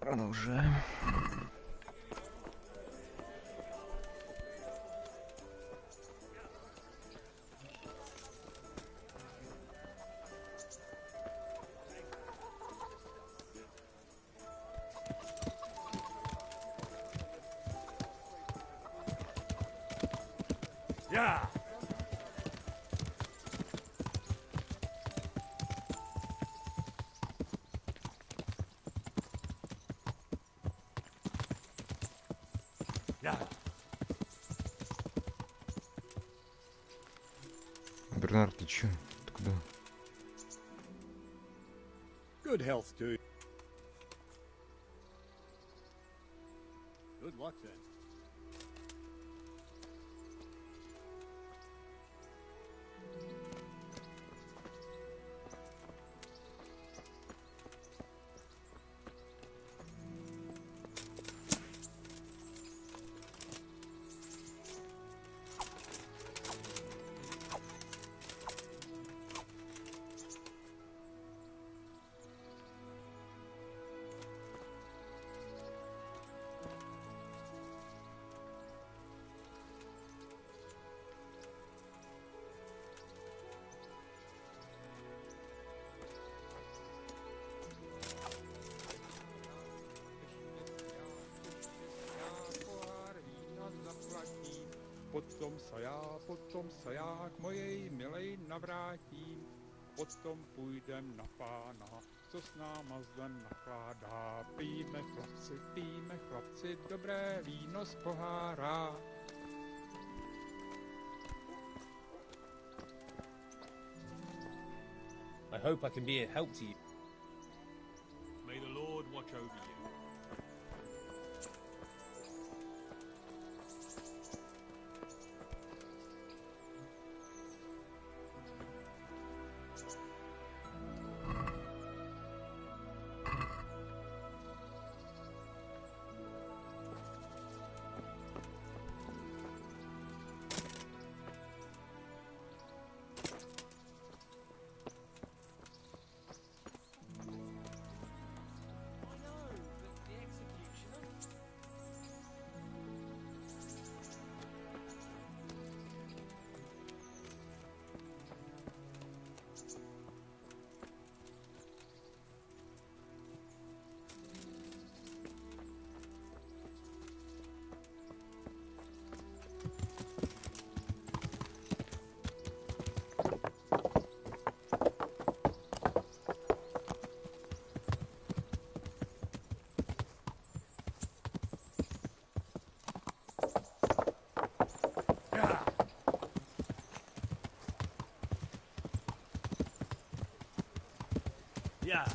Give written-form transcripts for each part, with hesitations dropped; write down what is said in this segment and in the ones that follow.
Продолжаем. Бернард, ты чё? Ты куда? Good health, dude. Good luck then. Potom se já k mojej milej navrátím, potom půjdem na pána, co s náma zde nakládá. Pijme chlapci, dobré víno z pohára. I hope I can be a help to you. May the Lord watch over you. Yeah.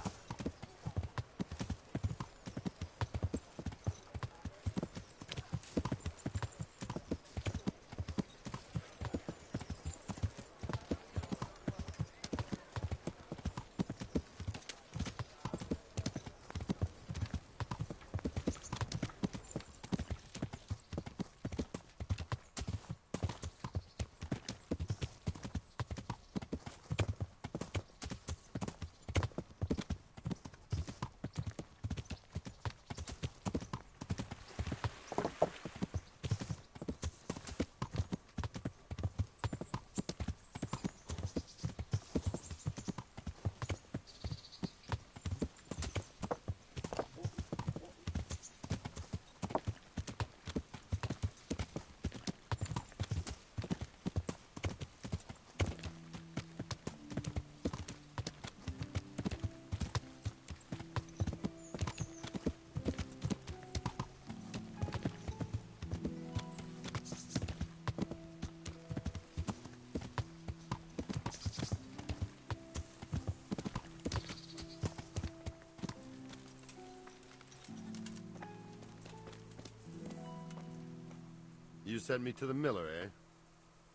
you sent me to the miller, eh?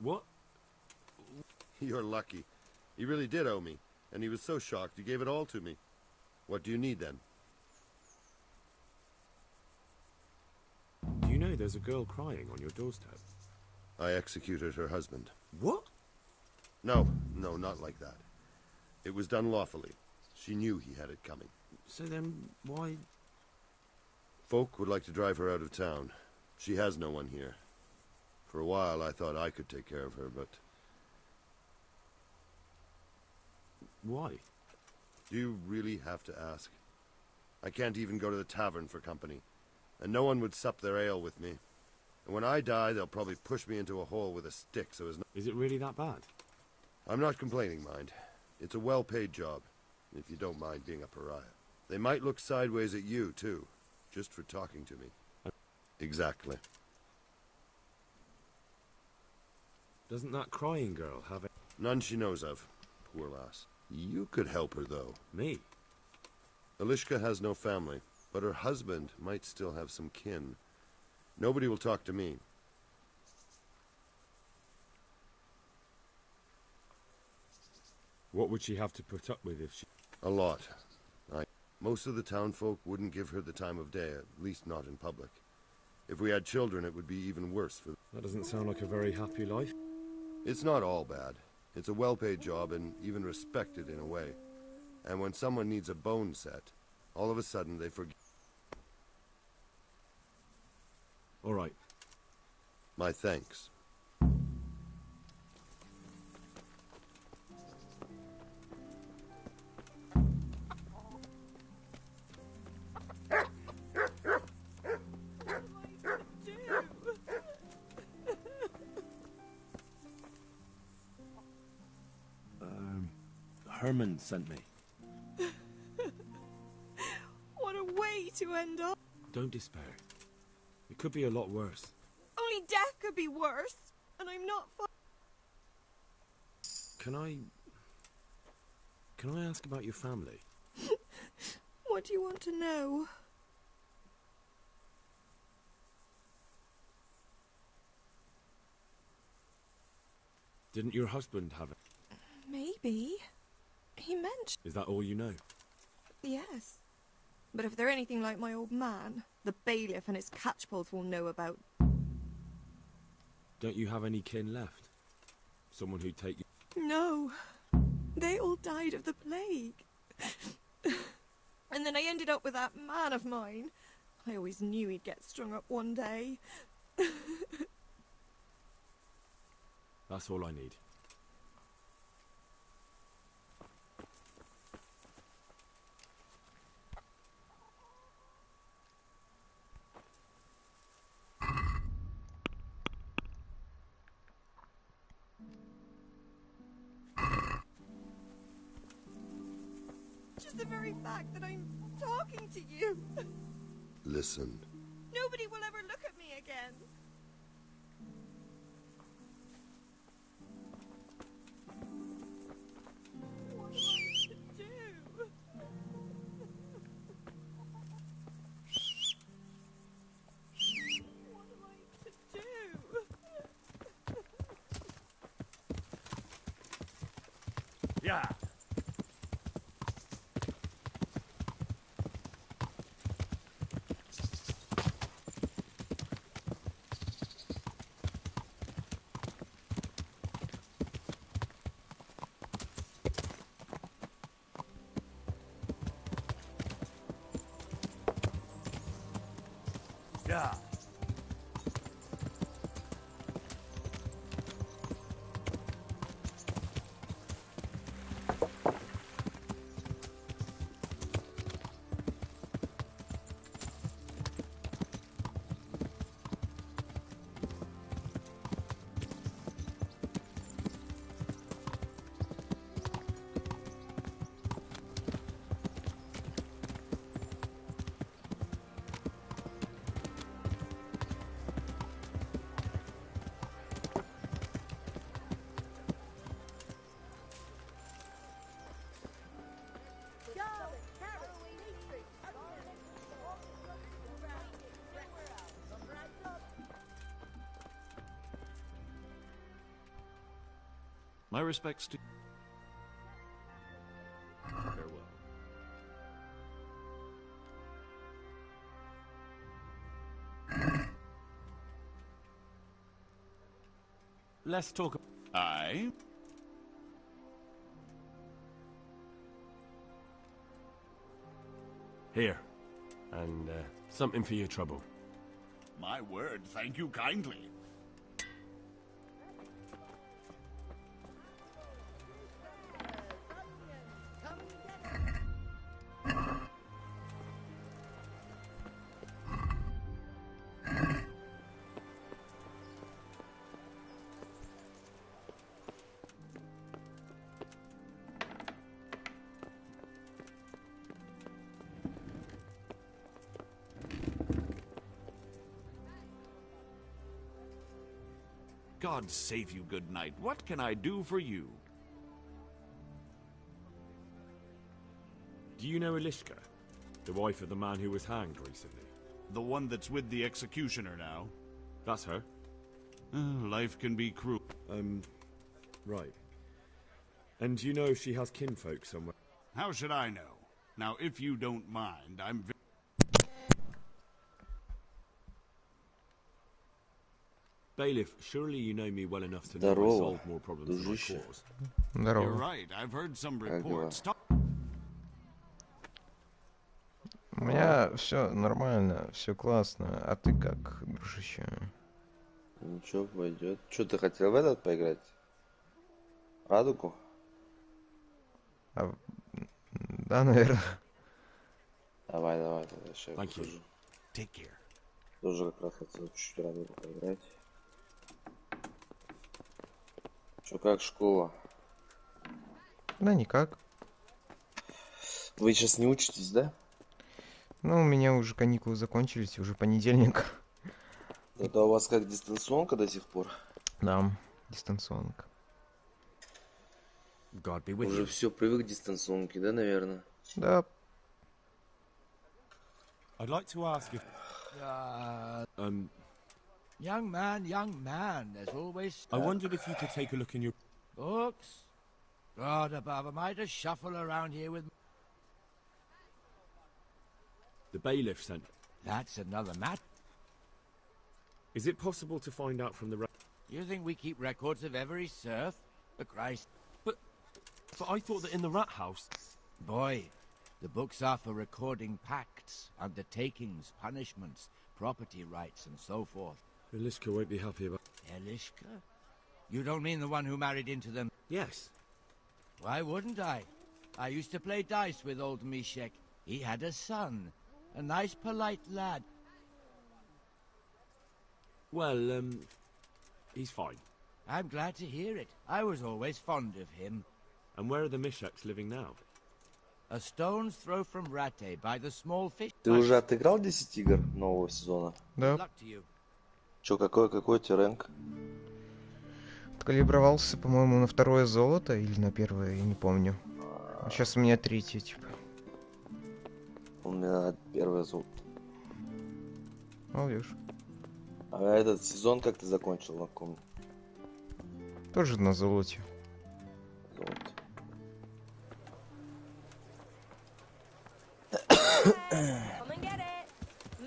What? You're lucky. He really did owe me, and he was so shocked he gave it all to me. What do you need, then? Do you know there's a girl crying on your doorstep? I executed her husband. What? No, not like that. It was done lawfully. She knew he had it coming. So then, why... Folk would like to drive her out of town. She has no one here. For a while, I thought I could take care of her, but... Why? Do you really have to ask? I can't even go to the tavern for company, and no one would sup their ale with me. And when I die, they'll probably push me into a hole with a stick so as not... Is it really that bad? I'm not complaining, mind. It's a well-paid job, if you don't mind being a pariah. They might look sideways at you, too, just for talking to me. Exactly. Doesn't that crying girl have it? None she knows of, poor lass. You could help her, though. Me? Elishka has no family, but her husband might still have some kin. Nobody will talk to me. What would she have to put up with if she... A lot. Most of the townfolk wouldn't give her the time of day, at least not in public. If we had children, it would be even worse for... That doesn't sound like a very happy life. It's not all bad. It's a well-paid job and even respected in a way. And when someone needs a bone set, all of a sudden they forget... All right. My thanks. Herman sent me. What a way to end up. Don't despair. It could be a lot worse. Only death could be worse, and I'm not Can I ask about your family? What do you want to know? Didn't your husband have it? Maybe. He mentioned... Is that all you know? Yes. But if they're anything like my old man, the bailiff and his catchpolls will know about... Don't you have any kin left? Someone who'd take you... No. They all died of the plague. And then I ended up with that man of mine. I always knew he'd get strung up one day. That's all I need. Just the very fact that I'm talking to you. Listen. Nobody will ever look at me again. What am I to do? What am I to do? Yeah. Yeah. My respects to... Farewell. Let's talk... Aye? Here. And, something for your trouble. My word, thank you kindly. God save you, good knight. What can I do for you? Do you know Elishka? The wife of the man who was hanged recently? The one that's with the executioner now. That's her? Life can be cruel. Right. And do you know if she has kinfolk somewhere? How should I know? Now, if you don't mind, I'm... Bailiff, surely you know me well enough to know I solve more problems than I cause. You're Здорово. right, I've heard some reports. У меня все нормально, все классно. А ты как, дружище? Ничего, пойдет. Что, ты хотел в этот поиграть? Радугу? Да, наверное. Давай, тогда сейчас Thank you. покажу. Take care. Тоже как раз хотел чуть-чуть Радугу поиграть. Что, как школа? Да никак. Вы сейчас не учитесь, да? Ну, у меня уже каникулы закончились, уже понедельник. Это у вас как дистанционка до сих пор? Да, дистанционка. God be with Уже you. все привык к дистанционке, да, наверное? Да, I'd like to ask if... Young man, there's always... I wondered if you could take a look in your... Books? God above, am I to shuffle around here with... The bailiff sent... That's another matter. Is it possible to find out from the... You think we keep records of every serf? For Christ. But I thought that in the rat house... Boy, the books are for recording pacts, undertakings, punishments, property rights, and so forth. Elishka won't be happy about... Elishka? You don't mean the one who married into them? Yes. Why wouldn't I? I used to play dice with old Mishek. He had a son. A nice, polite lad. Well, he's fine. I'm glad to hear it. I was always fond of him. And where are the Misheks living now? A stone's throw from Rate by the small fish. Ты уже отыграл 10 игр нового сезона? да. Luck to you. Че, какой у тебя рэнк? Откалибровался, по-моему, на второе золото или на первое, я не помню. Сейчас у меня третье, типа. У меня первое золото. Молодежь. А этот сезон как ты закончил, на ком? Тоже на золоте. Золото. Come and get it.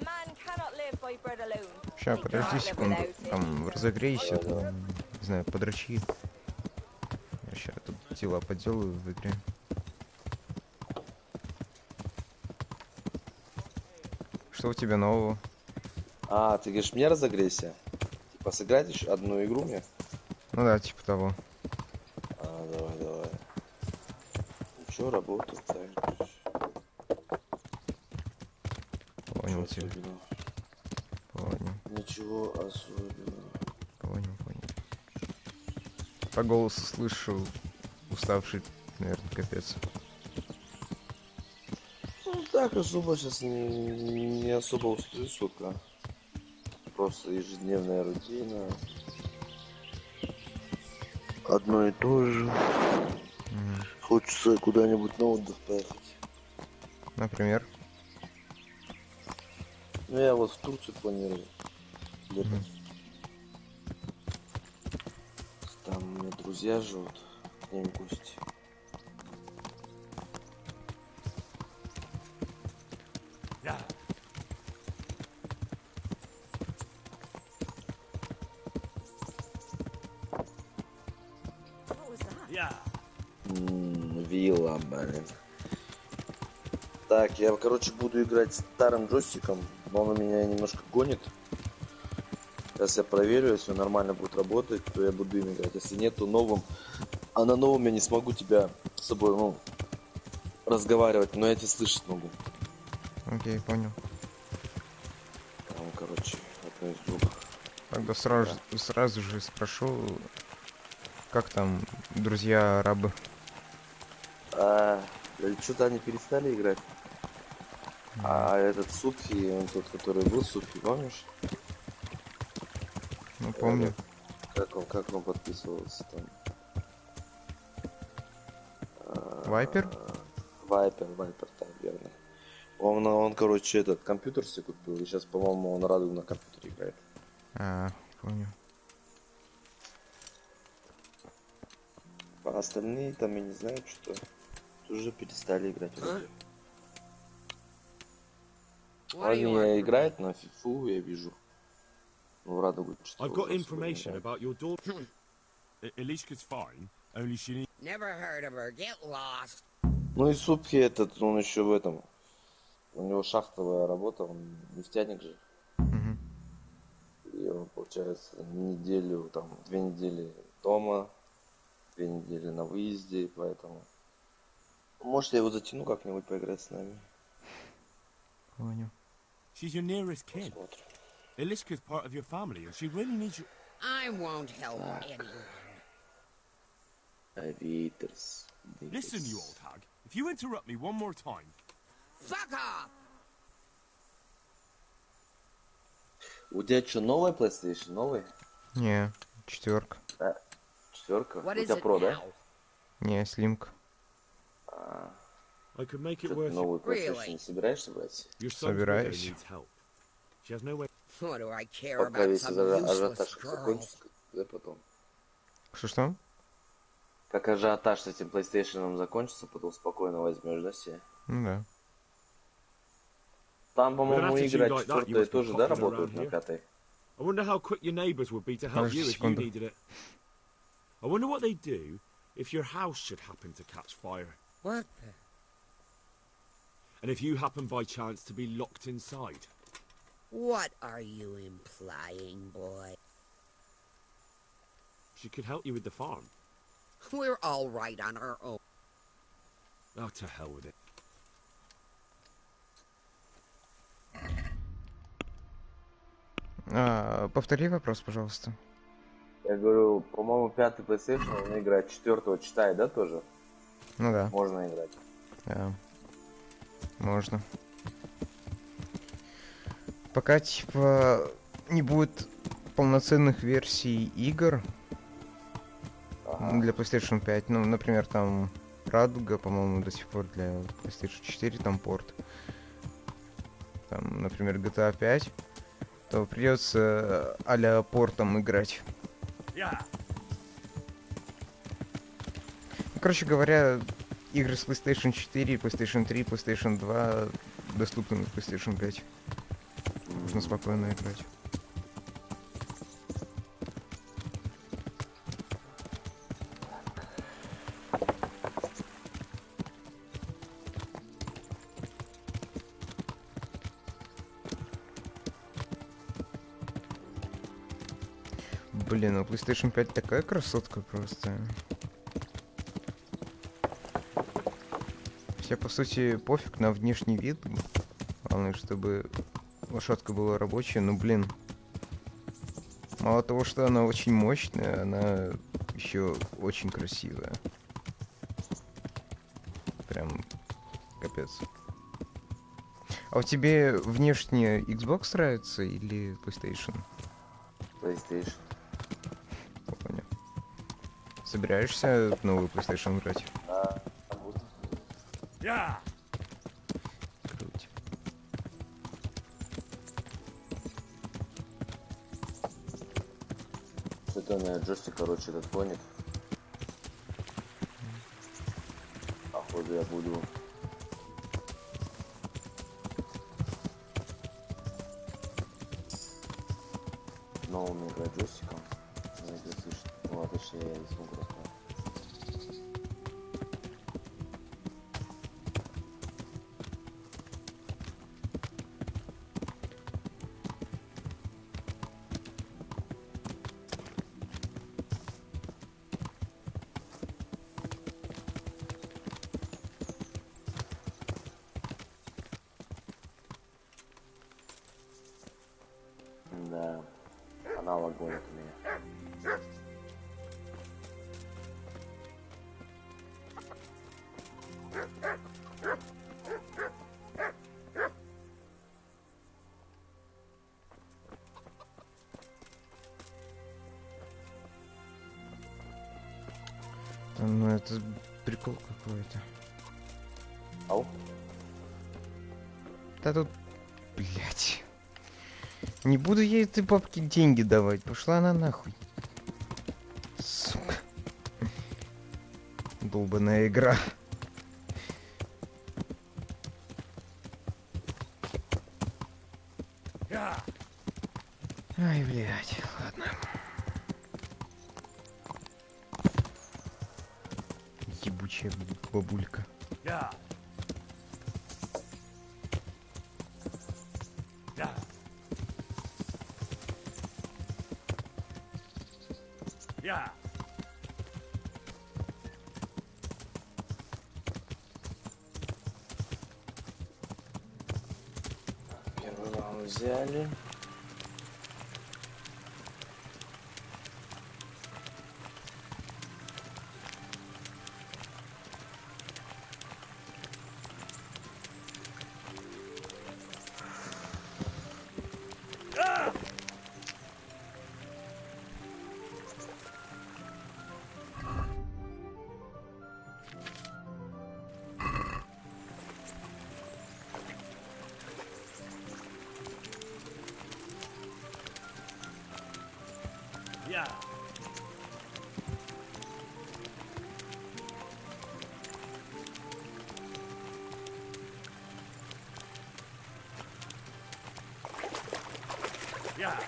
Man cannot live by bread alone. Сейчас, подожди секунду. Там разогрейся, там, не знаю, подрочи. Я сейчас тут дела поделаю в игре. Что у тебя нового? А, ты говоришь, мне разогрейся? Типа сыграть еще одну игру мне? Ну да, типа того. А, давай. Ничего, работаю так же. Понял Ничего тебя. особенного. Понял. Ничего особенного. Понял. По голосу слышу уставший, наверное, капец. Ну так особо сейчас не особо устаю, сука. Просто ежедневная рутина. Одно и то же. Хочется куда-нибудь на отдых поехать. Например? Ну я вот в Турцию планирую. Летом. Там у меня друзья живут. ними кусить. Вилла, блин. Так, я, короче, буду играть старым джойстиком, но он у меня немножко гонит. Сейчас я проверю, если он нормально будет работать, то я буду им играть. Если нет, то новым. А на новом я не смогу тебя с собой, ну, разговаривать, но я тебя слышать могу. Окей, понял. Там, короче, одно из двух. Тогда сразу же спрошу, как там друзья-арабы? Что-то они перестали играть. А этот Суфи, он тот, который был Суфи, помнишь? Ну, помню. Как он подписывался там? Вайпер? Вайпер, так, верно. Он, короче, этот компьютер себе купил, и сейчас, по-моему, он радугу на компьютере играет. Понял. А остальные там, я не знаю, что уже перестали играть вроде. Они играют на фифу, я вижу. Ну, в радугу. I've got information about your daughter. Elishka's fine, only she needs... Never heard of her. Get lost. Ну и Субхи этот, он еще в этом. У него шахтовая работа, он нефтяник же. И он, получается, неделю, там, 2 недели дома, 2 недели на выезде, поэтому... Может, я его затяну как-нибудь поиграть с нами. Понял. She's your nearest kin. Elishka's part of your family, and she really needs you. I won't help anyone. Витерс. Listen, you old hag. If you interrupt me one more time... Fuck off! У тебя что, новая PlayStation? Новый? Не, 4. Да, 4? У What тебя is it Pro, да? now? Не, слимка. I could make it Что, worth ты новую it. PlayStation Really? не собираешься брать? Your son's widow Собираюсь. needs help. She has no way... What do I care Пока about весь some ажиотаж useless girl? закончится, да, потом. Что? Как ажиотаж с этим PlayStation закончится, потом спокойно возьмешь, да, себе? Ну да. Там, по-моему, attitude игра like that, you 4 must be тоже, да, popular работают around на here. 5-й? I wonder how quick your neighbours would be to help you if you Секунду. needed it. I wonder what they'd do if your house should happen to catch fire. What the? And if you happen by chance to be locked inside. What are you implying, boy? She could help you with the farm. We're all right on our own. Oh, to hell with it. Повтори вопрос, пожалуйста. Я говорю, по-моему, 5-й PlayStation, он играет 4-го, читает, да, тоже? Ну да. Можно играть. Да. Можно. Пока, типа, не будет полноценных версий игр для PlayStation 5, ну, например, там Радуга, по-моему, до сих пор для PlayStation 4, там порт. Там, например, GTA 5, то придется а-ля портом играть. Короче говоря, игры с PlayStation 4, PlayStation 3, PlayStation 2 доступны на PlayStation 5. Можно спокойно играть. Блин, у PlayStation 5 такая красотка просто. Все, по сути, пофиг на внешний вид. Главное, чтобы лошадка была рабочая. Ну, блин. Мало того, что она очень мощная, она еще очень красивая. Прям капец. А у тебе внешне Xbox нравится или PlayStation? PlayStation. Понял. Собираешься в новую PlayStation играть? Да, буду. Круть. Что-то у меня джойстик, короче, этот гонит. буду. Новым играть джойстиком. Ну, если слышно. Ну, а точнее, я не смогу рассказать. Да, аналог гонит у меня. Ну это прикол какой-то. Ау? Да тут, блять. Не буду ей этой бабке деньги давать. Пошла она нахуй. Сука. Долбаная игра. Ай, блядь, ладно. Ебучая бабулька. Yeah. Yeah. Первый раунд взяли. Yeah. Yeah.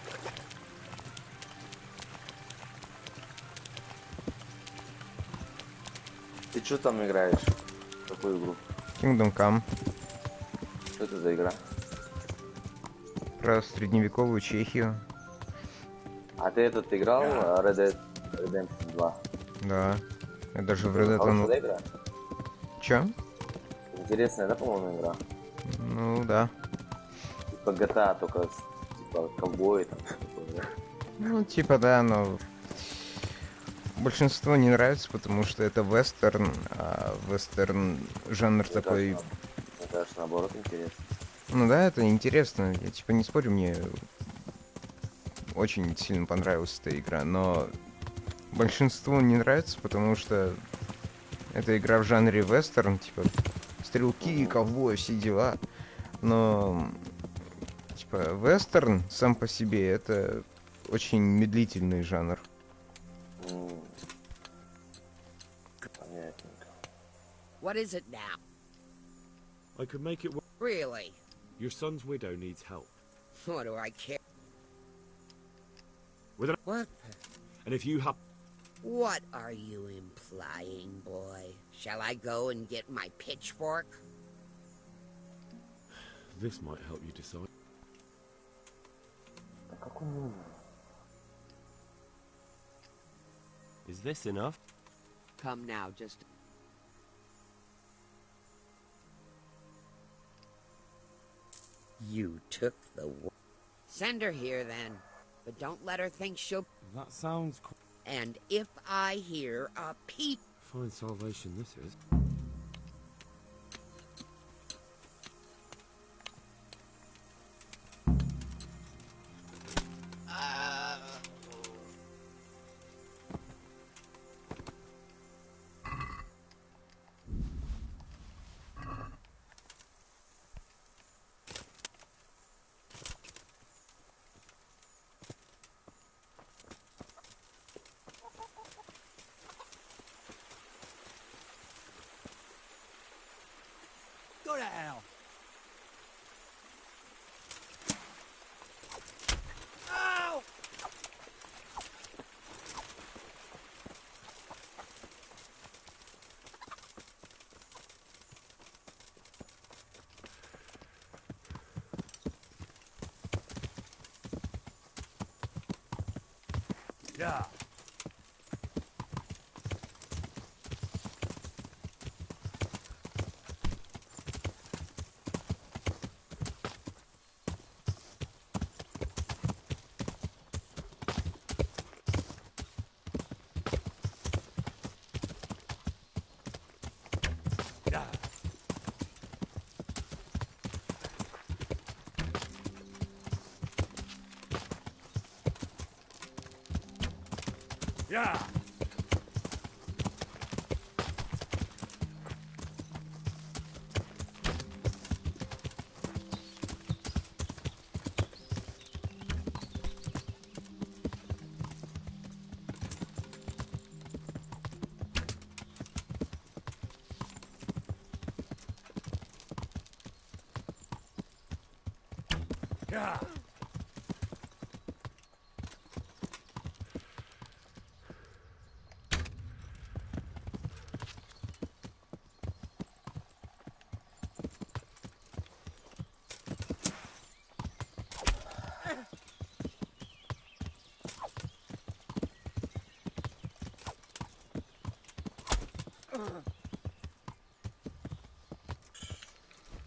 Ты что там играешь? Какую игру? Kingdom Come. Что это за игра? Про средневековую Чехию. А ты этот играл? Red Dead Redemption 2? Да. Я даже в Red Это Dead... хорошая, да, игра? Чё? Интересная, да, по-моему, игра? Ну, да. Типа GTA, только типа ковбои там. Такое, да? Ну, типа, да, но... Большинство не нравится, потому что это вестерн, а вестерн жанр такой... Мне кажется, наоборот, интересно. Ну да, это интересно. Я типа не спорю, мне очень сильно понравилась эта игра, но большинству не нравится, потому что это игра в жанре вестерн, типа стрелки, ковбои, все дела. Но типа вестерн сам по себе это очень медлительный жанр. Понятненько. What is it now? I could make it work. Really? Your son's widow needs help. What do I care? With an... What? And if you have... What are you implying, boy? Shall I go and get my pitchfork? This might help you decide. Is this enough? Come now, just... You took the... Send her here, then. But don't let her think she'll... That sounds... And if I hear a peep... Fine salvation this is. hell? Ow! Yeah. Yeah.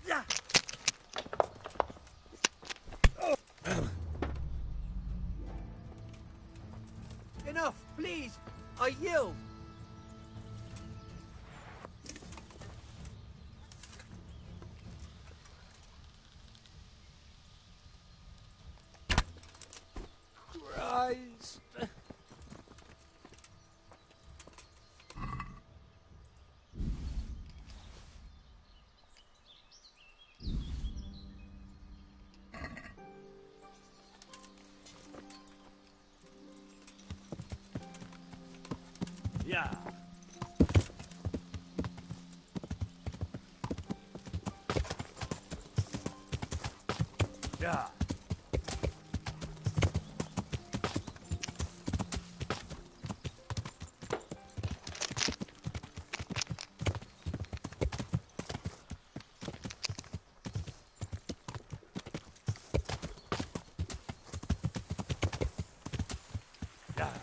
Yeah. Enough, please! I yield! Christ! Yeah. Yeah. Yeah.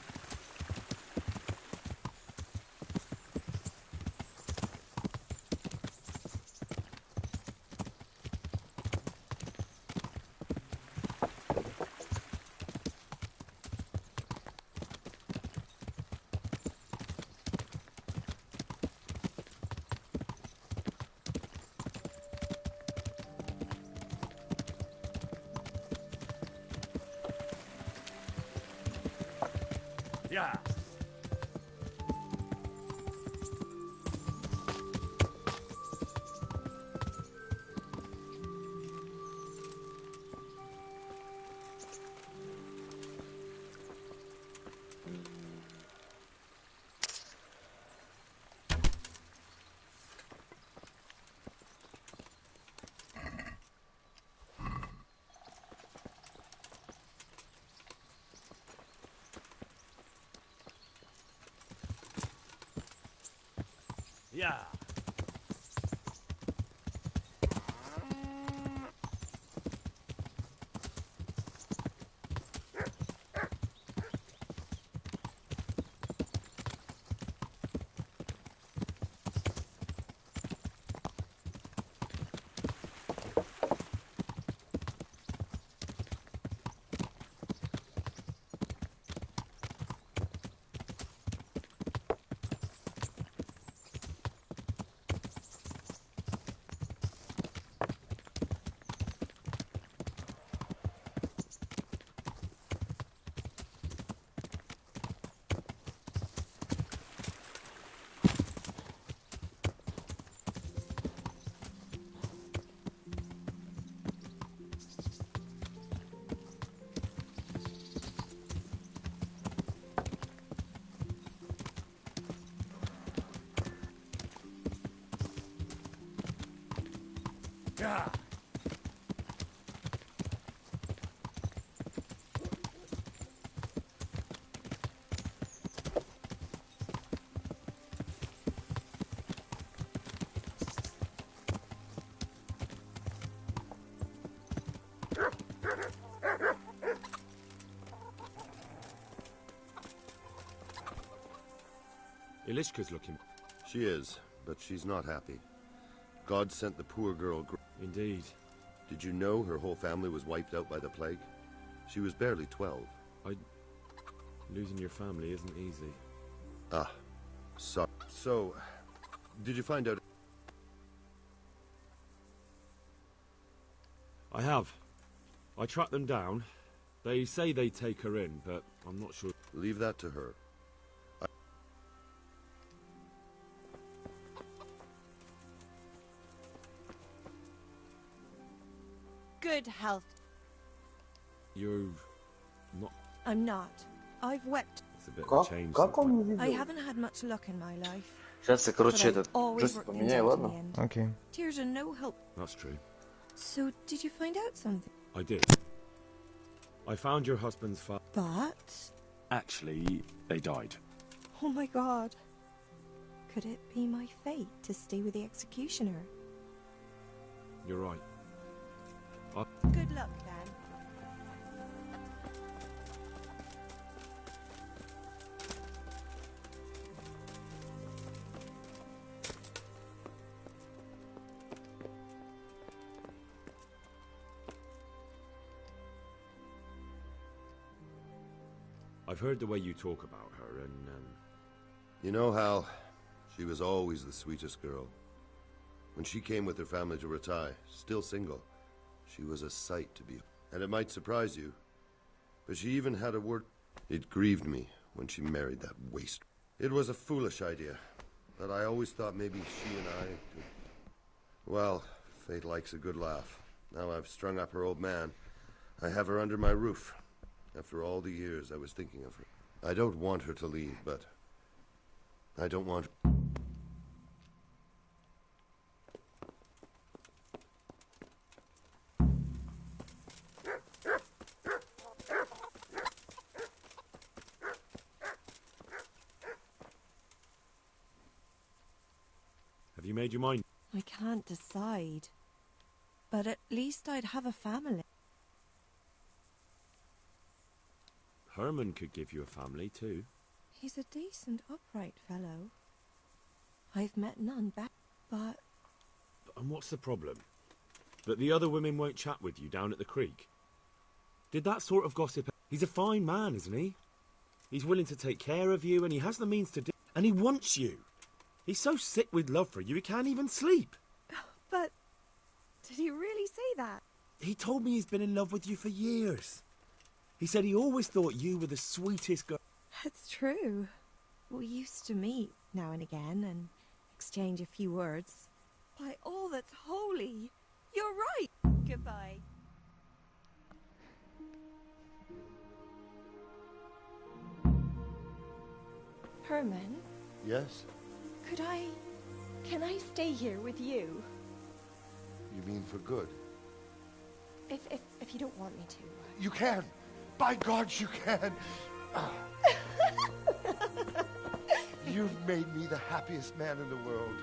Yeah. Yeah. Ilishka's looking. She is, but she's not happy. God sent the poor girl... Indeed. Did you know her whole family was wiped out by the plague? She was barely 12. Losing your family isn't easy. Ah, so, did you find out... I have. I tracked them down. They say they take her in, but I'm not sure. Leave that to her. Good health. You're not... I'm not. I've wept. It's a bit of a change. I haven't had much luck in my life. Сейчас я, короче, этот джойстик поменяю, ладно? Okay. Tears are no help. That's true. So, did you find out something? I did. I found your husband's father. But... Actually, they died. Oh my god. Could it be my fate to stay with the executioner? You're right. Good luck, then. I've heard the way you talk about her, and, You know, Hal, she was always the sweetest girl. When she came with her family to Ratai, still single, she was a sight to behold. And it might surprise you, but she even had a word... It grieved me when she married that waste. It was a foolish idea, but I always thought maybe she and I could... Well, fate likes a good laugh. Now I've strung up her old man. I have her under my roof. After all the years I was thinking of her. I don't want her to leave, but... I don't want... have you made your mind? I can't decide. But at least I'd have a family. Herman could give you a family, too. He's a decent, upright fellow. I've met none better, but... And what's the problem? That the other women won't chat with you down at the creek? Did that sort of gossip... He's a fine man, isn't he? He's willing to take care of you, and he has the means to do... And he wants you! He's so sick with love for you, he can't even sleep! But... did he really say that? He told me he's been in love with you for years. He said he always thought you were the sweetest girl... It's true. We used to meet now and again and exchange a few words. By all that's holy, you're right. Goodbye. Herman? Yes? Can I stay here with you? You mean for good? If you don't want me to. You can! By God, you can! You've made me the happiest man in the world.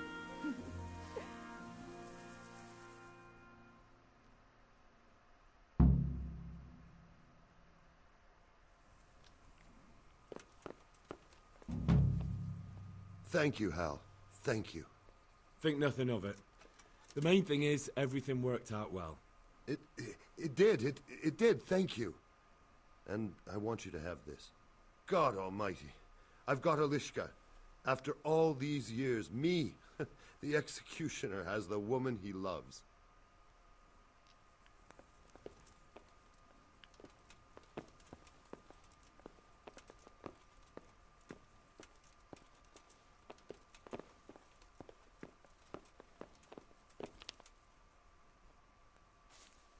Thank you, Hal. Thank you. Think nothing of it. The main thing is, everything worked out well. It did. It did. Thank you. And I want you to have this. God almighty. I've got Ilishka. After all these years, me, the executioner, has the woman he loves.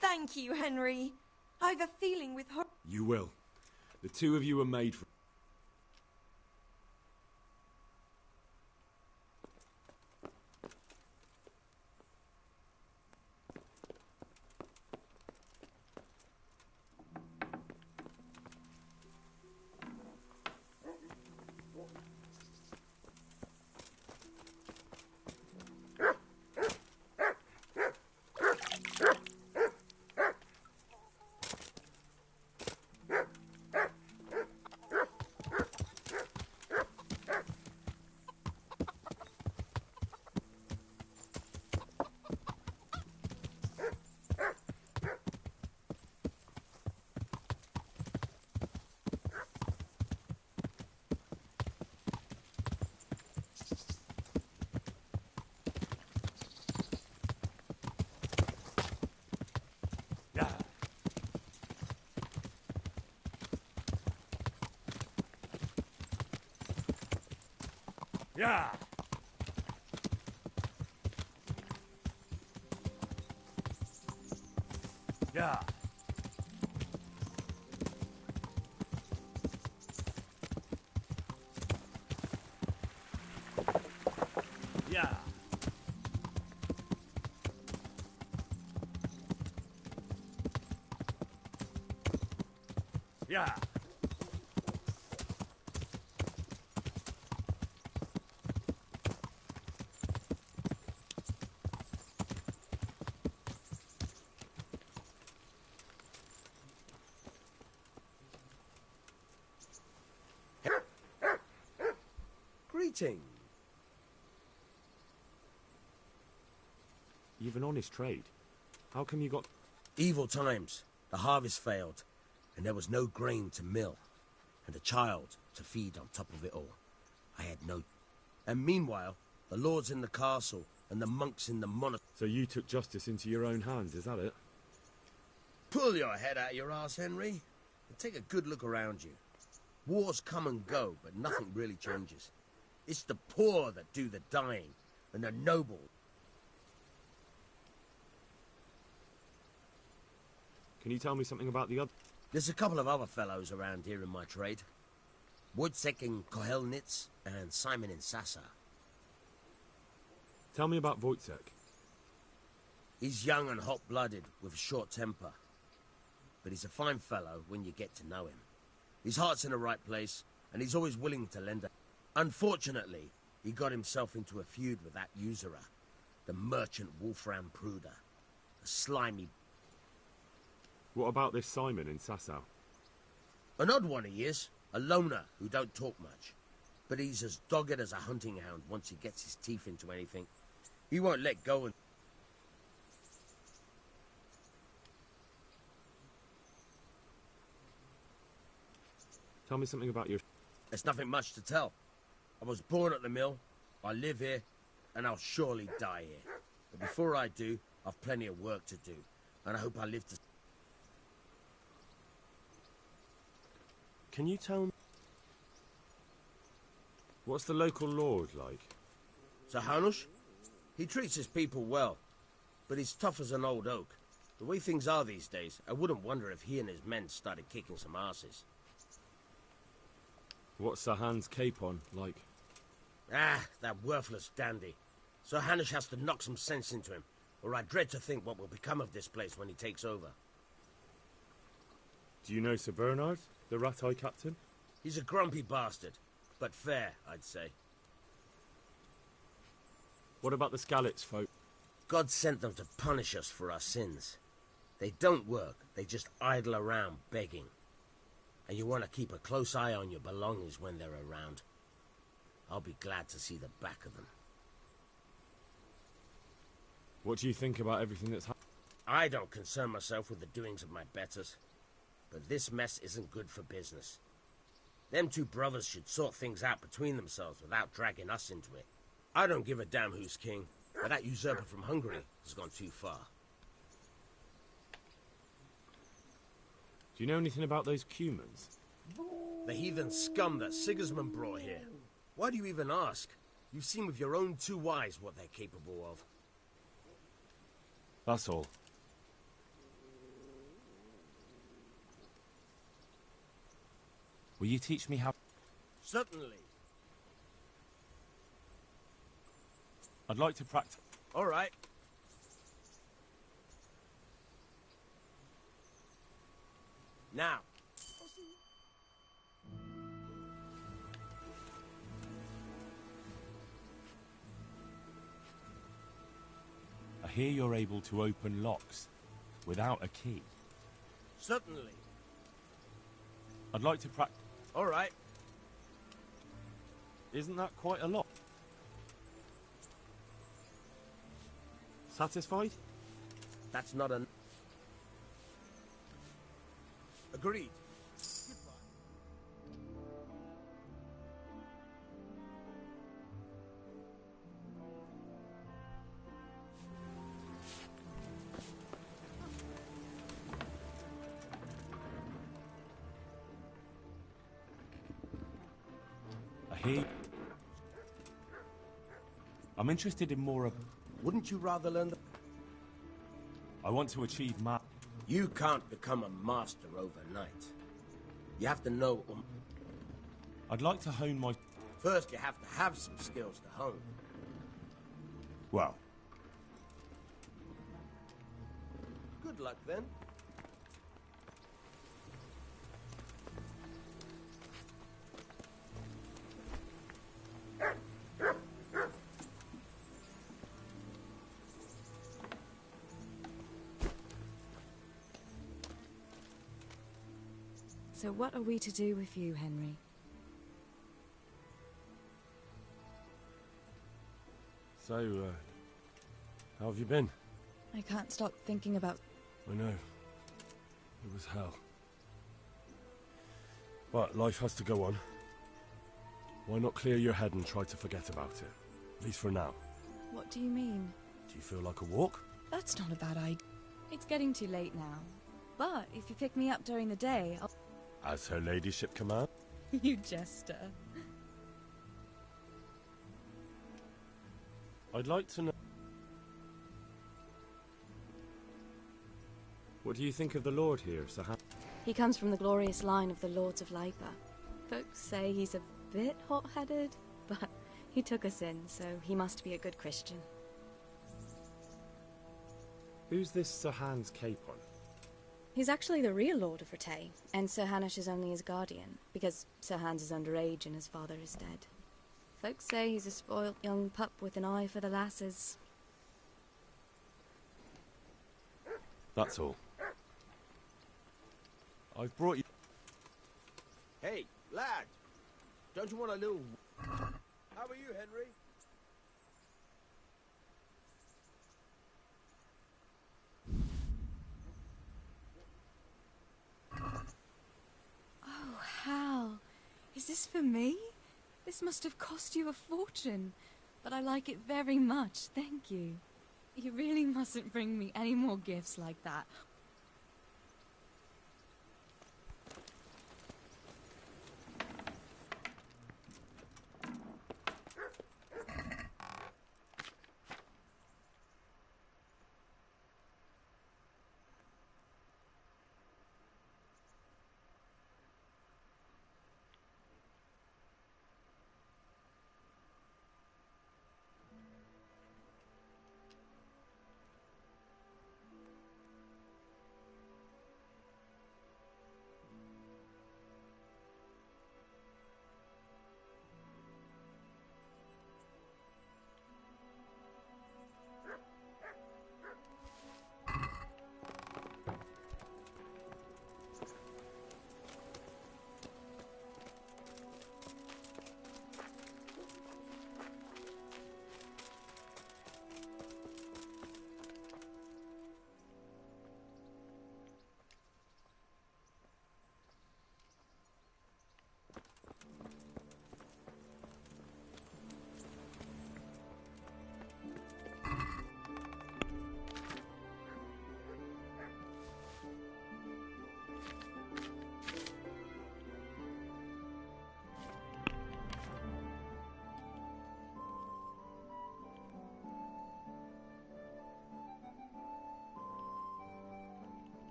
Thank you, Henry. I've a feeling with her... You will. The two of you are made for... Yeah. Yeah. Yeah. Yeah. Greeting. You've an honest trade. How come you got... Evil times. The harvest failed, and there was no grain to mill, and a child to feed on top of it all. I had no... And meanwhile, the lords in the castle and the monks in the monastery... So you took justice into your own hands, is that it? Pull your head out of your ass, Henry, and take a good look around you. Wars come and go, but nothing really changes. It's the poor that do the dying, and the noble... Can you tell me something about the other... There's a couple of other fellows around here in my trade. Wojciech in Kohelnitz and Simon in Sassa. Tell me about Wojciech. He's young and hot-blooded, with a short temper. But he's a fine fellow when you get to know him. His heart's in the right place, and he's always willing to lend a... Unfortunately, he got himself into a feud with that usurer, the merchant Wolfram Pruder. A slimy... What about this Simon in Sasau? An odd one he is. A loner who don't talk much. But he's as dogged as a hunting hound once he gets his teeth into anything. He won't let go and... Tell me something about your... There's nothing much to tell. I was born at the mill, I live here, and I'll surely die here. But before I do, I've plenty of work to do, and I hope I live to... Can you tell me... What's the local lord like? Sir Hanush? He treats his people well, but he's tough as an old oak. The way things are these days, I wouldn't wonder if he and his men started kicking some asses. What's Sir Hans Capon like? Ah, that worthless dandy. Sir Hanush has to knock some sense into him, or I dread to think what will become of this place when he takes over. Do you know Sir Bernard, the rat-eye captain? He's a grumpy bastard, but fair, I'd say. What about the Skalitz folk? God sent them to punish us for our sins. They don't work, they just idle around begging. And you want to keep a close eye on your belongings when they're around. I'll be glad to see the back of them. What do you think about everything that's happened? I don't concern myself with the doings of my betters. But this mess isn't good for business. Them two brothers should sort things out between themselves without dragging us into it. I don't give a damn who's king, but that usurper from Hungary has gone too far. Do you know anything about those Cumans? The heathen scum that Sigismund brought here. Why do you even ask? You've seen with your own two eyes what they're capable of. That's all. Will you teach me how... Certainly. I'd like to practice... All right. Now. I hear you're able to open locks without a key. Certainly. I'd like to practice... All right. Isn't that quite a lot? Satisfied? That's not an... Agreed. I hear... I'm interested in more of... Wouldn't you rather learn the... I want to achieve You can't become a master overnight. You have to know... I'd like to hone my... First, you have to have some skills to hone. Well... Good luck, then. So what are we to do with you, Henry? So, how have you been? I can't stop thinking about... I know. It was hell. But life has to go on. Why not clear your head and try to forget about it? At least for now. What do you mean? Do you feel like a walk? That's not a bad idea. It's getting too late now. But if you pick me up during the day, I'll... As her ladyship command? You jester. I'd like to know... What do you think of the Lord here, Sir He comes from the glorious line of the Lords of Lipa. Folks say he's a bit hot-headed, but he took us in, so he must be a good Christian. Who's this Sir Hans Capon? He's actually the real Lord of Rete, and Sir Hanush is only his guardian, because Sir Hans is underage and his father is dead. Folks say he's a spoilt young pup with an eye for the lasses. That's all. I've brought you... Hey, lad! Don't you want a little... How are you, Henry? Oh, Hal. Is this for me? This must have cost you a fortune. But I like it very much, thank you. You really mustn't bring me any more gifts like that.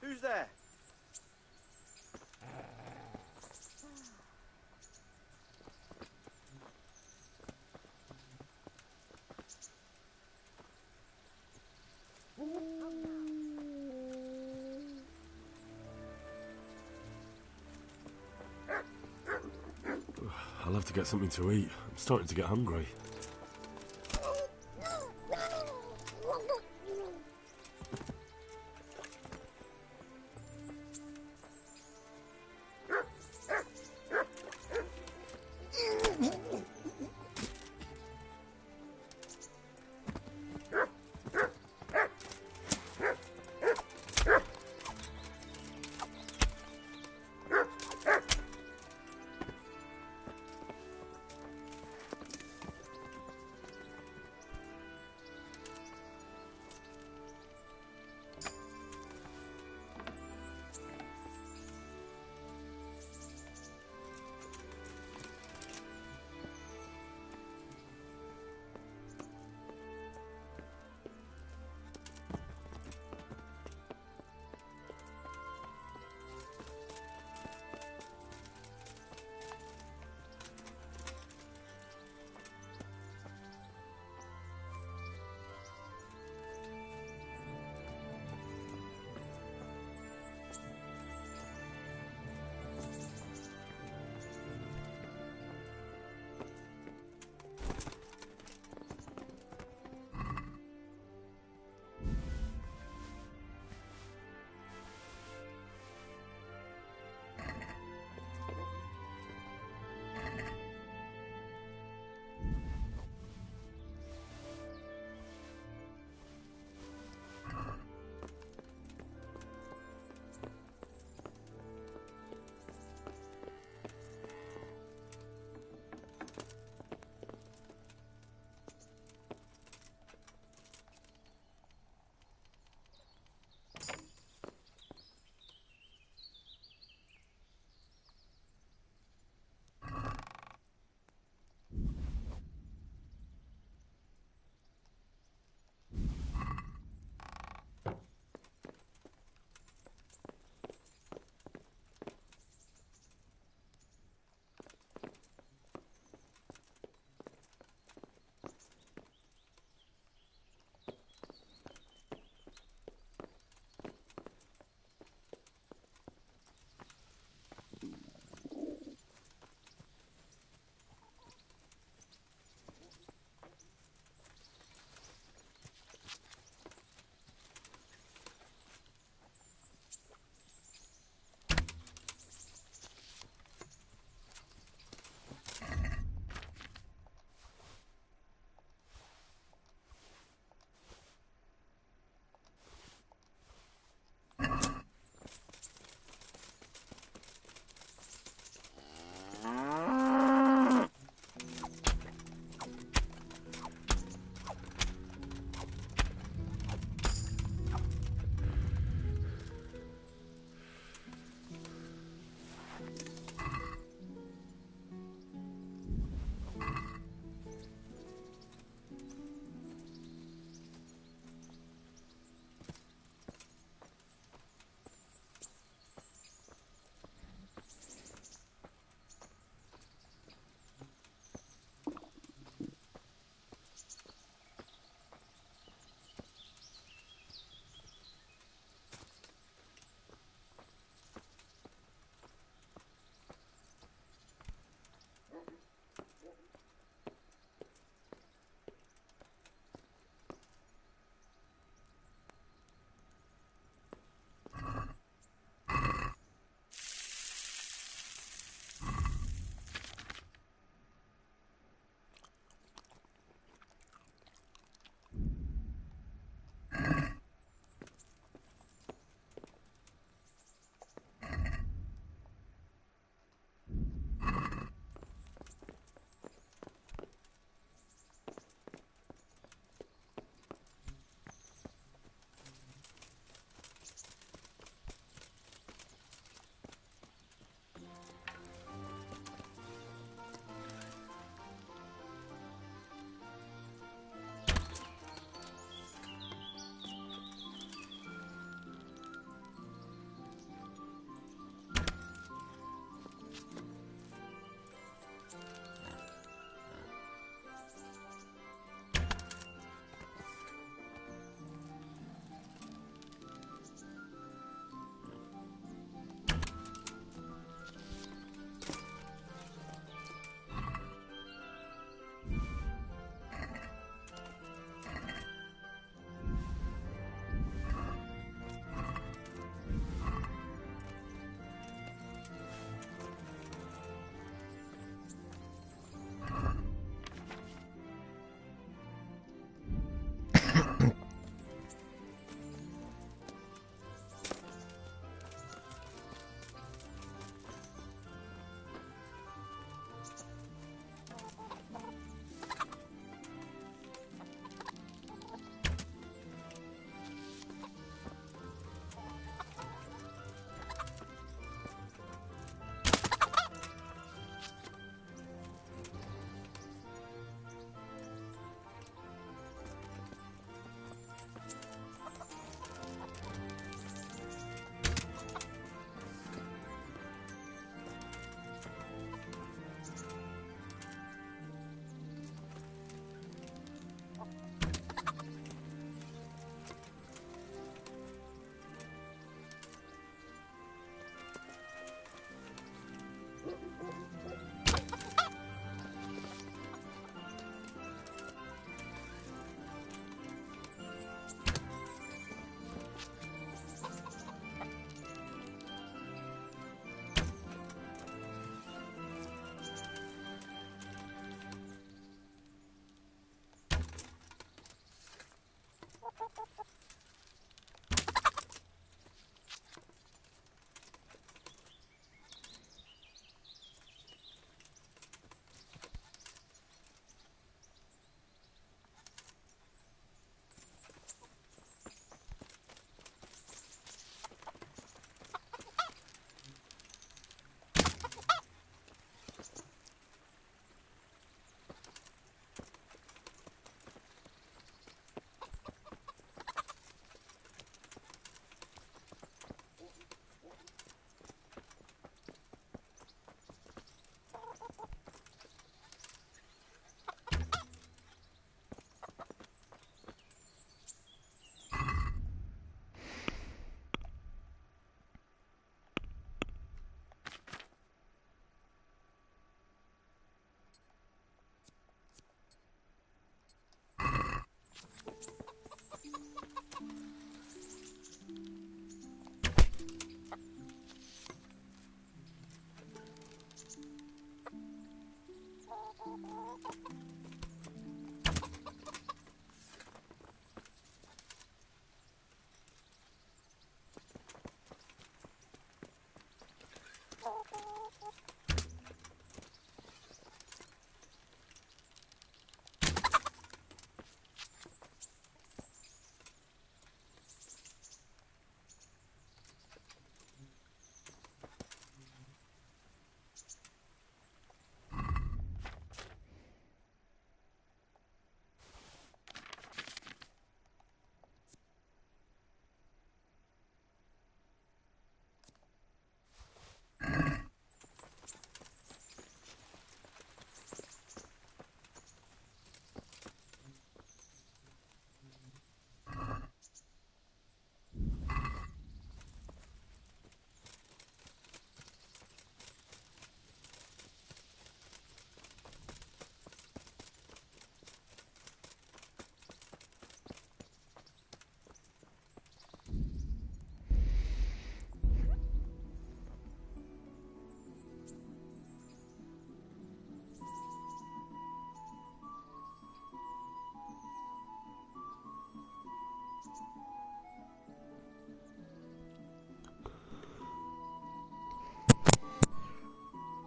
Who's there? I'll have to get something to eat. I'm starting to get hungry.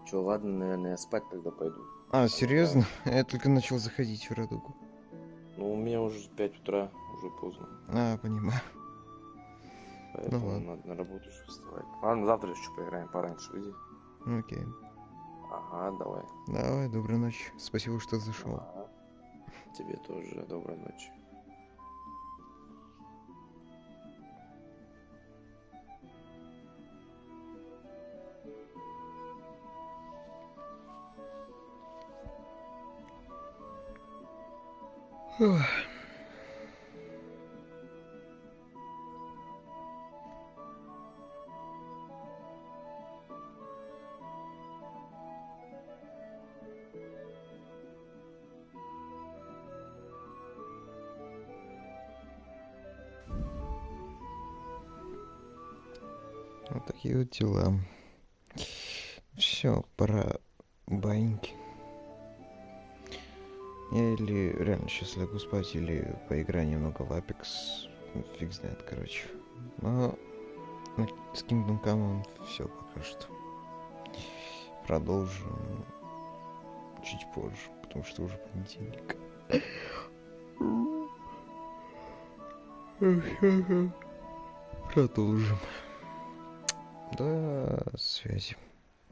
Че, ладно, наверное, я спать тогда пойду. А, серьезно? Я только начал заходить в Радугу. Ну, у меня уже 5 утра, уже поздно. А, понимаю. Поэтому Ну ладно. надо на работу еще вставать. Ладно, завтра еще поиграем, пораньше выйди. Окей. Ага, давай. Давай, доброй ночи. Спасибо, что зашел. Ага. Тебе тоже доброй ночи. Ох. Вот такие вот дела. Все, пора баньки. Я или реально сейчас лягу спать, или поиграю немного в Apex. Фиг знает, короче. Но с Kingdom Come все пока что. Продолжим чуть позже, потому что уже понедельник. Продолжим. До связи.